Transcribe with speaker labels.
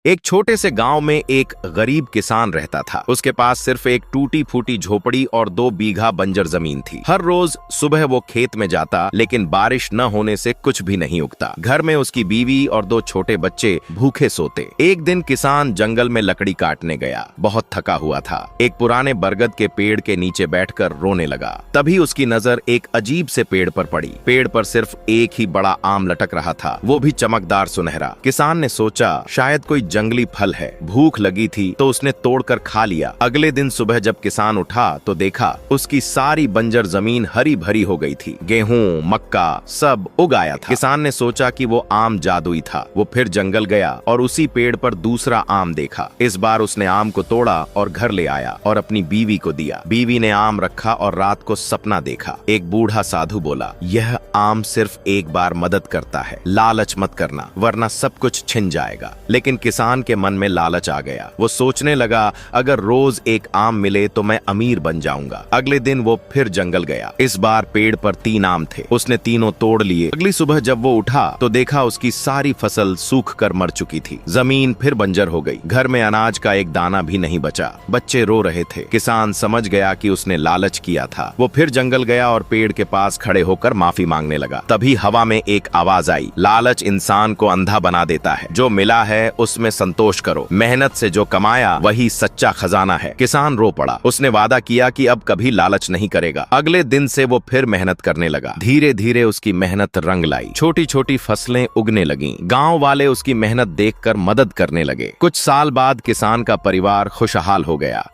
Speaker 1: एक छोटे से गांव में एक गरीब किसान रहता था। उसके पास सिर्फ एक टूटी फूटी झोपड़ी और 2 बीघा बंजर जमीन थी। हर रोज सुबह वो खेत में जाता, लेकिन बारिश न होने से कुछ भी नहीं उगता। घर में उसकी बीवी और 2 छोटे बच्चे भूखे सोते। एक दिन किसान जंगल में लकड़ी काटने गया। बहुत थका हुआ था। एक पुराने बरगद के पेड़ के नीचे बैठकर रोने लगा। तभी उसकी नजर एक अजीब से पेड़ पर पड़ी। पेड़ पर सिर्फ एक ही बड़ा आम लटक रहा था, वो भी चमकदार सुनहरा। किसान ने सोचा शायद कोई जंगली फल है। भूख लगी थी तो उसने तोड़कर खा लिया। अगले दिन सुबह जब किसान उठा तो देखा उसकी सारी बंजर जमीन हरी भरी हो गई थी। गेहूं, मक्का सब उग आया था। किसान ने सोचा कि वो आम जादुई था। वो फिर जंगल गया और उसी पेड़ पर दूसरा आम देखा। इस बार उसने आम को तोड़ा और घर ले आया और अपनी बीवी को दिया। बीवी ने आम रखा और रात को सपना देखा। एक बूढ़ा साधु बोला, यह आम सिर्फ एक बार मदद करता है, लालच मत करना वरना सब कुछ छिन जाएगा। लेकिन किसान के मन में लालच आ गया। वो सोचने लगा, अगर रोज एक आम मिले तो मैं अमीर बन जाऊंगा। अगले दिन वो फिर जंगल गया। इस बार पेड़ पर 3 आम थे। उसने तीनों तोड़ लिए। अगली सुबह जब वो उठा तो देखा उसकी सारी फसल सूख कर मर चुकी थी। जमीन फिर बंजर हो गई। घर में अनाज का एक दाना भी नहीं बचा। बच्चे रो रहे थे। किसान समझ गया कि उसने लालच किया था। वो फिर जंगल गया और पेड़ के पास खड़े होकर माफी मांगने लगा। तभी हवा में एक आवाज आई, लालच इंसान को अंधा बना देता है। जो मिला है उसमें संतोष करो। मेहनत से जो कमाया वही सच्चा खजाना है। किसान रो पड़ा। उसने वादा किया कि अब कभी लालच नहीं करेगा। अगले दिन से वो फिर मेहनत करने लगा। धीरे धीरे उसकी मेहनत रंग लाई। छोटी छोटी फसलें उगने लगीं। गांव वाले उसकी मेहनत देखकर मदद करने लगे। कुछ साल बाद किसान का परिवार खुशहाल हो गया।